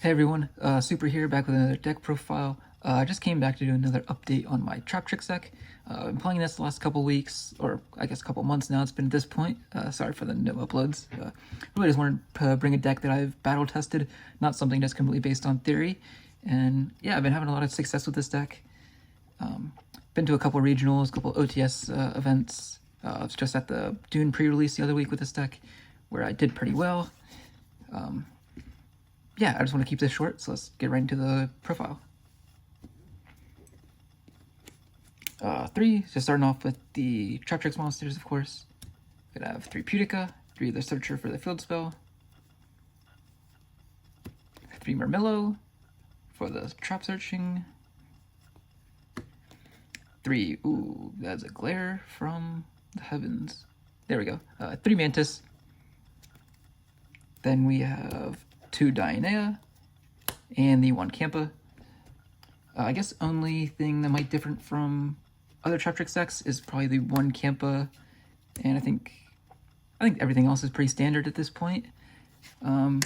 Hey everyone, Super here, back with another deck profile. I just came back to do another update on my TrapTrix deck. I've been playing this the last couple weeks, or I guess a couple months now it's been at this point. Sorry for the no uploads. Really just wanted to bring a deck that I've battle tested, not something that's completely based on theory. And yeah, I've been having a lot of success with this deck. Been to a couple regionals, a couple OTS events. I was just at the Dune pre-release the other week with this deck, where I did pretty well. Yeah, I just want to keep this short, so let's get right into the profile. Three, just starting off with the TrapTrix monsters, of course. Gonna have 3 Pudica, 3 the Searcher for the field spell, 3 Murmillo for the trap searching, 3, ooh, that's a glare from the heavens. There we go. 3 Mantis. Then we have 2 Dionea, and the 1 Kampa. I guess only thing that might differ from other TrapTrix decks is probably the 1 Kampa, and I think everything else is pretty standard at this point. A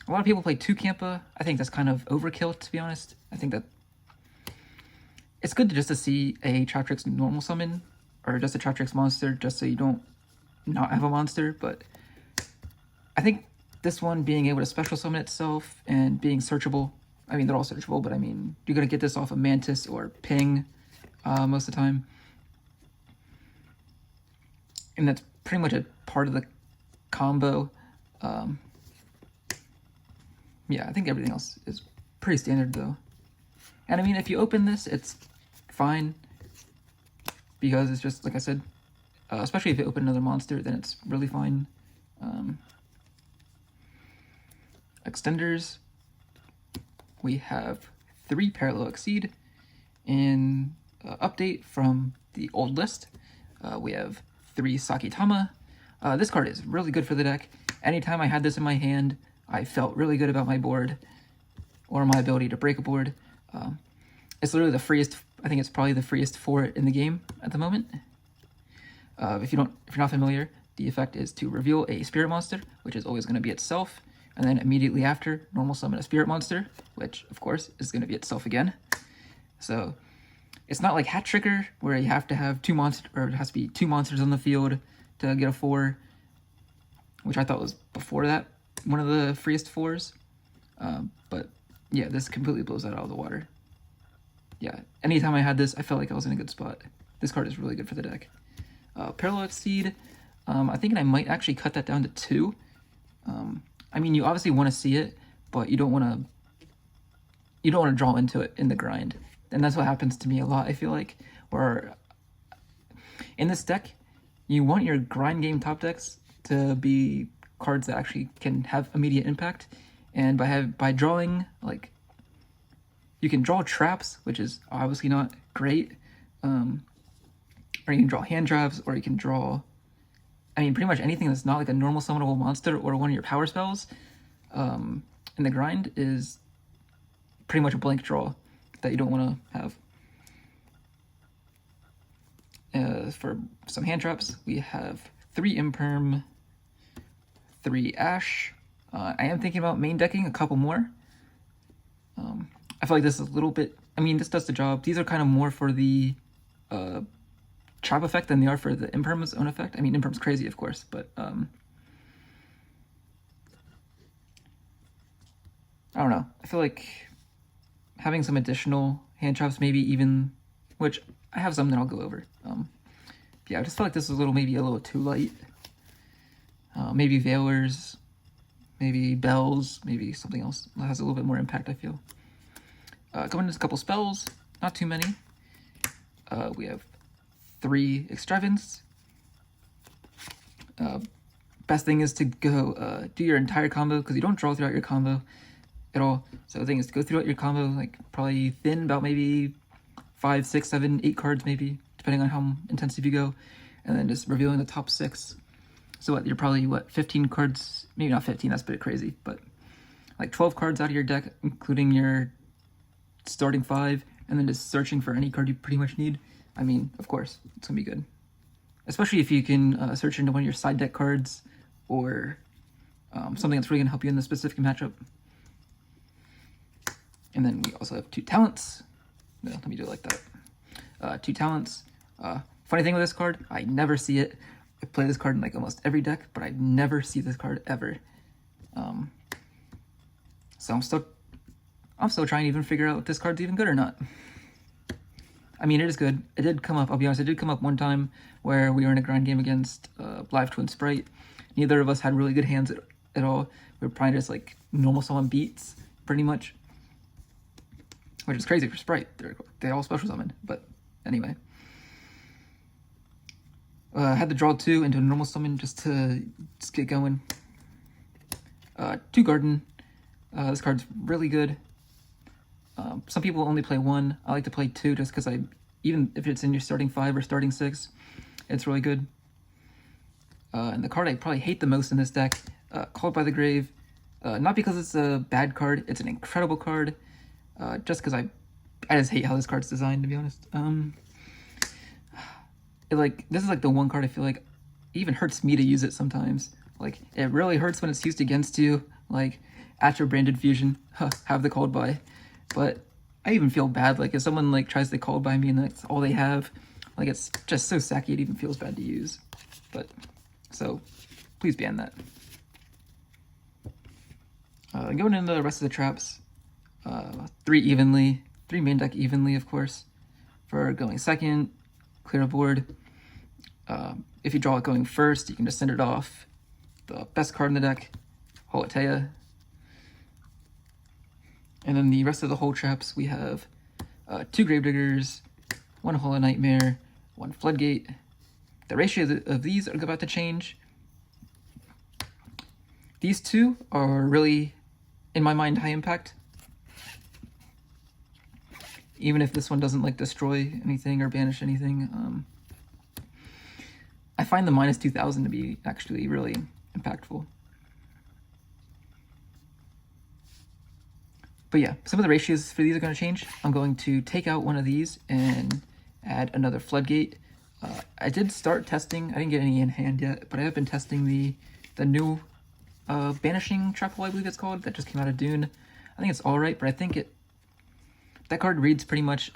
lot of people play 2 Kampa. I think that's kind of overkill, to be honest. I think that it's good to see a TrapTrix normal summon, or just a TrapTrix monster, just so you don't not have a monster, but I think this one being able to special summon itself and being searchable, I mean, they're all searchable, but I mean, you're going to get this off of Mantis or Ping most of the time. And that's pretty much a part of the combo. Yeah, I think everything else is pretty standard, though. And I mean, if you open this, it's fine, because it's just, like I said, especially if you open another monster, then it's really fine. Extenders, we have 3 Parallel Exceed. In update from the old list, we have 3 Sakitama. This card is really good for the deck. Anytime I had this in my hand, I felt really good about my board, or my ability to break a board. It's literally the freest, I think it's probably the freest for it in the game at the moment. If you're not familiar, the effect is to reveal a spirit monster, which is always going to be itself, and then immediately after, normal summon a spirit monster, which of course is going to be itself again. So it's not like Hat Tricker, where you have to have 2 monsters, or it has to be 2 monsters on the field to get a 4, which I thought was before that one of the freest 4s. But yeah, this completely blows that out of the water. Yeah, anytime I had this, I felt like I was in a good spot. This card is really good for the deck. Parallel Exceed, I think I might actually cut that down to 2. I mean, you obviously want to see it, but you don't want to draw into it in the grind. And that's what happens to me a lot, I feel like, where in this deck, you want your grind game top decks to be cards that actually can have immediate impact. And by drawing, like, you can draw traps, which is obviously not great, or you can draw hand traps, or you can draw, I mean, pretty much anything that's not like a normal summonable monster or one of your power spells in the grind is pretty much a blank draw that you don't want to have. For some hand traps, we have 3 Imperm, 3 Ash. I am thinking about main decking a couple more. I feel like this is a little bit, I mean, this does the job. These are kind of more for the trap effect than they are for the Imperm's own effect. I mean, Imperm's crazy, of course, but I don't know. I feel like having some additional hand traps, maybe even, which I have some that I'll go over. Yeah, I just feel like this is maybe a little too light. Maybe Veilers, maybe Bells, maybe something else that has a little bit more impact, I feel. Going into a couple spells, not too many. We have 3 Extravagance. Best thing is to go do your entire combo, because you don't draw throughout your combo at all. So the thing is to go throughout your combo, like probably thin about maybe 5, 6, 7, 8 cards maybe, depending on how intensive you go, and then just revealing the top 6. So you're probably 15 cards, maybe not 15, that's a bit crazy, but like 12 cards out of your deck, including your starting 5, and then just searching for any card you pretty much need. I mean, of course, it's gonna be good. Especially if you can search into one of your side deck cards, or something that's really gonna help you in the specific matchup. And then we also have 2 talents. No, let me do it like that. 2 talents. Funny thing with this card, I never see it. I play this card in like almost every deck, but I never see this card ever. So I'm still trying to even figure out if this card's even good or not. I mean, it is good. It did come up, I'll be honest, it did come up one time where we were in a grind game against Live Twin Sprite. Neither of us had really good hands at all. We were probably just like normal summon beats, pretty much. Which is crazy for Sprite. They all special summon, but anyway. I had to draw 2 into a normal summon just to get going. 2 Garden. This card's really good. Some people only play 1. I like to play 2 just because even if it's in your starting 5 or starting 6, it's really good. And the card I probably hate the most in this deck, Called by the Grave. Not because it's a bad card, it's an incredible card. Just because I just hate how this card's designed, to be honest. This is like the one card I feel like it even hurts me to use it sometimes. Like, it really hurts when it's used against you, like at your branded fusion, have the Called by. But I even feel bad, like if someone like tries to Called by me and that's all they have, like it's just so sacky it even feels bad to use. But, so, please ban that. Going into the rest of the traps, 3 main deck evenly, of course, for going second, clear a board. If you draw it going first, you can just send it off. The best card in the deck, Holotea. And then the rest of the whole traps, we have 2 Gravediggers, 1 Hollow Nightmare, 1 Floodgate. The ratio of these are about to change. These 2 are really, in my mind, high impact. Even if this one doesn't like destroy anything or banish anything, I find the minus 2000 to be actually really impactful. But yeah, some of the ratios for these are going to change. I'm going to take out one of these and add another Floodgate. I did start testing, I didn't get any in hand yet, but I have been testing the new Banishing Trap Hole, I believe it's called, that just came out of Dune. I think it's alright, but I think that card reads pretty much,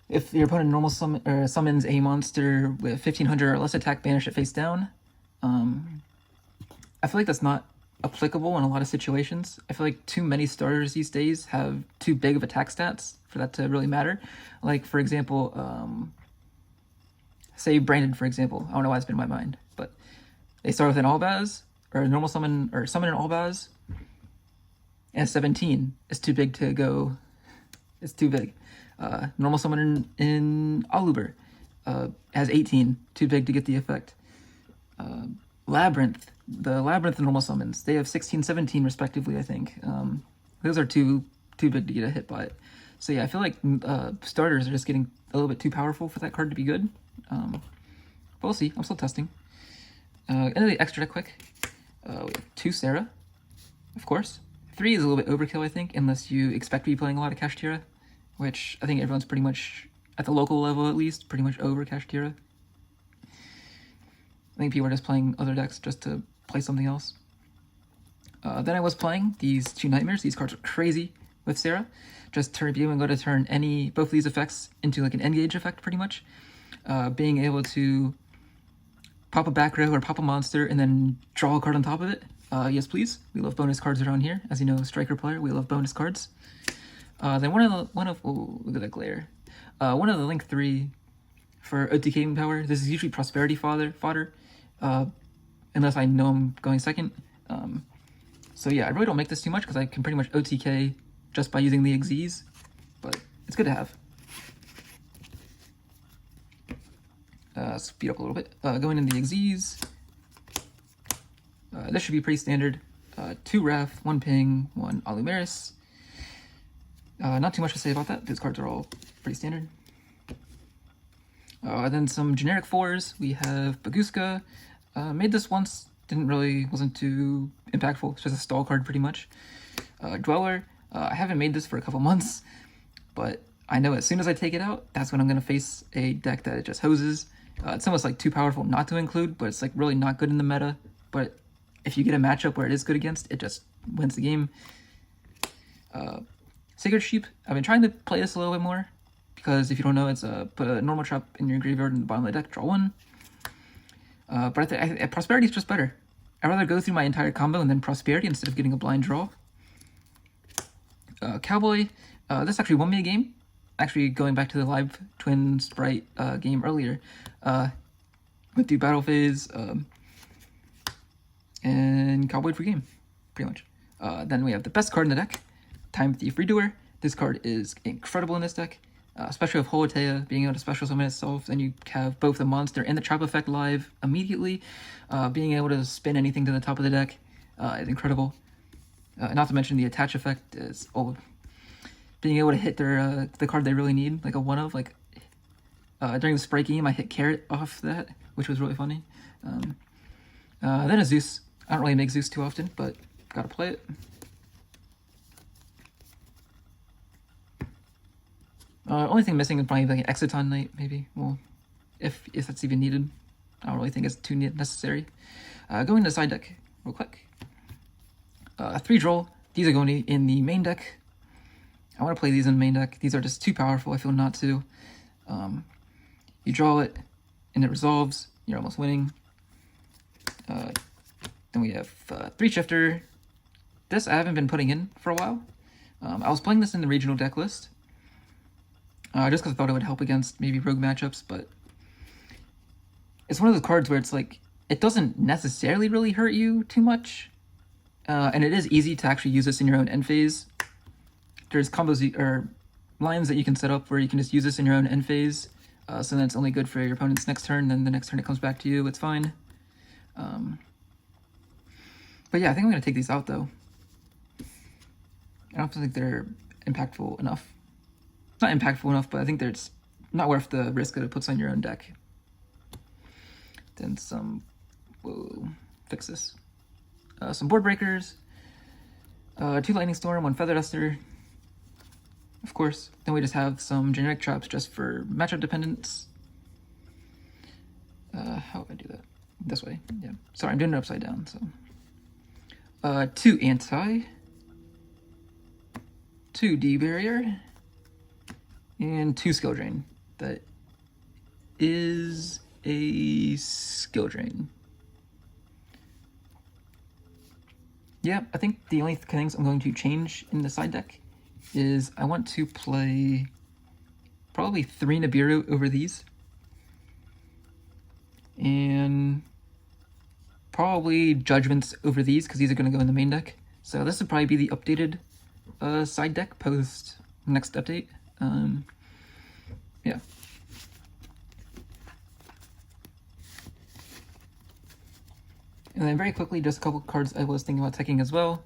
if your opponent normal summons a monster with 1500 or less attack, banish it face down. I feel like that's not applicable in a lot of situations. I feel like too many starters these days have too big of attack stats for that to really matter. Like, for example, say Brandon, for example. I don't know why it's been in my mind, but they start with an Albaz, or a normal summon, or summon an Albaz, and 17 is too big to go. It's too big. Normal summon in Aluber has 18, too big to get the effect. Labyrinth, the Labyrinth and normal summons, they have 16, 17 respectively, I think. Those are too big to get a hit by it. So yeah, I feel like starters are just getting a little bit too powerful for that card to be good. But we'll see, I'm still testing. Into the extra deck quick, we have 2 Sarah, of course. 3 is a little bit overkill, I think, unless you expect to be playing a lot of Kashtira, which I think everyone's pretty much, at the local level at least, pretty much over Kashtira. I think people are just playing other decks just to play something else. Then I was playing these 2 Nightmares. These cards are crazy with Sarah. Just being able to turn both of these effects into like an engage effect, pretty much. Being able to pop a back row or pop a monster and then draw a card on top of it. Yes, please. We love bonus cards around here. As you know, Striker player, we love bonus cards. Then oh, look at that glare. One of the Link 3 for OTK power. This is usually Prosperity fodder, unless I know I'm going second. So yeah, I really don't make this too much because I can pretty much OTK just by using the Xyz, but it's good to have. Speed up a little bit. Going into the Xyz, this should be pretty standard. 2 Wrath, 1 Ping, 1 Alumeris. Not too much to say about that. These cards are all pretty standard. Then some generic 4s. We have Baguska. Made this once. Wasn't too impactful. It's just a stall card pretty much. Dweller. I haven't made this for a couple months, but I know as soon as I take it out, that's when I'm going to face a deck that it just hoses. It's almost like too powerful not to include, but it's like really not good in the meta. But if you get a matchup where it is good against, it just wins the game. Sacred Sheep, I've been trying to play this a little bit more, because if you don't know, it's put a normal trap in your graveyard in the bottom of the deck, draw 1. But I think Prosperity is just better. I'd rather go through my entire combo and then Prosperity instead of getting a blind draw. Cowboy, this actually won me a game. Actually, going back to the live Twin Sprite game earlier, went through Battle Phase, and Cowboy free game, pretty much. Then we have the best card in the deck, Time Thief Redoer. This card is incredible in this deck, especially with Holotea being able to special summon itself. Then you have both the monster and the trap effect live immediately. Being able to spin anything to the top of the deck is incredible. Not to mention the attach effect is being able to hit their the card they really need, like a one of, like during the Sprite game I hit Carrot off that, which was really funny. Then a Zeus. I don't really make Zeus too often, but gotta play it. Only thing missing is probably like an Exciton Knight, maybe. Well, if that's even needed. I don't really think it's too necessary. Going to the side deck real quick. 3 draw. These are going in the main deck. I want to play these in the main deck. These are just too powerful, I feel not to. You draw it, and it resolves. You're almost winning. Then we have 3 Shifter. This I haven't been putting in for a while. I was playing this in the regional deck list. Just because I thought it would help against maybe rogue matchups, but it's one of those cards where it's like, it doesn't necessarily really hurt you too much, and it is easy to actually use this in your own end phase. There's combos or lines that you can set up where you can just use this in your own end phase, so then it's only good for your opponent's next turn, then the next turn it comes back to you, it's fine. But yeah, I think I'm going to take these out though. I don't think they're impactful enough. Not impactful enough, but I think it's not worth the risk that it puts on your own deck. Then some, whoa, fix this. Some board breakers, 2 Lightning Storm, 1 Feather Duster, of course. Then we just have some generic traps just for matchup dependence. How would I do that? This way, yeah. Sorry, I'm doing it upside down, so. 2 Anti, 2 D-Barrier, and 2 Skill Drain. That is a Skill Drain. Yeah, I think the only things I'm going to change in the side deck is I want to play probably 3 Nibiru over these. And probably Judgments over these, because these are going to go in the main deck. So this would probably be the updated side deck post next update. Yeah. And then very quickly, just a couple cards I was thinking about teching as well.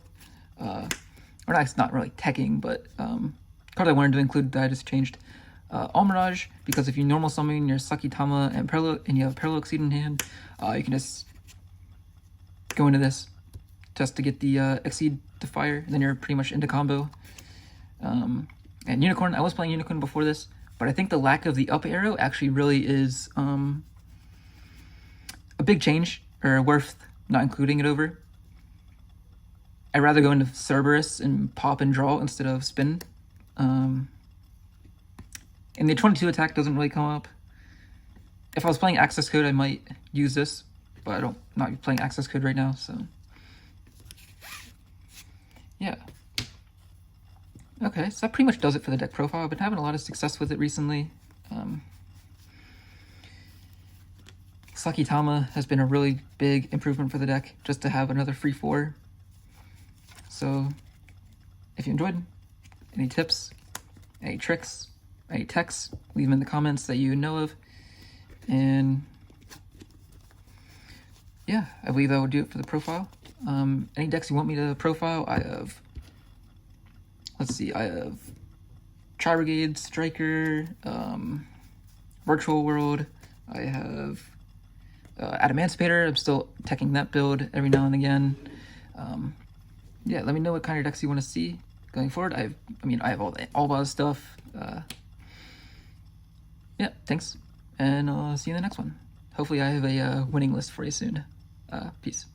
Or not really teching, but card I wanted to include that I just changed. Almirage, because if you normal summon your Sakitama and you have Parallel Exceed in hand, you can just go into this just to get the Exceed to fire, and then you're pretty much into combo. And Unicorn, I was playing Unicorn before this, but I think the lack of the up arrow actually really is a big change, or worth not including it over. I'd rather go into Cerberus and pop and draw instead of spin. And the 22 attack doesn't really come up. If I was playing Access Code, I might use this, but I don't not playing Access Code right now, so yeah. Okay, so that pretty much does it for the deck profile. I've been having a lot of success with it recently. Sakitama has been a really big improvement for the deck, just to have another free 4. So, if you enjoyed, any tips, any tricks, any techs, leave them in the comments that you know of. And yeah, I believe that will do it for the profile. Any decks you want me to profile, I have, let's see, I have Tri-Brigade, Striker, Virtual World, I have Adamantipator. I'm still teching that build every now and again. Yeah, let me know what kind of decks you want to see going forward. I have all Buzz stuff. Yeah, thanks, and I'll see you in the next one. Hopefully I have a winning list for you soon. Peace.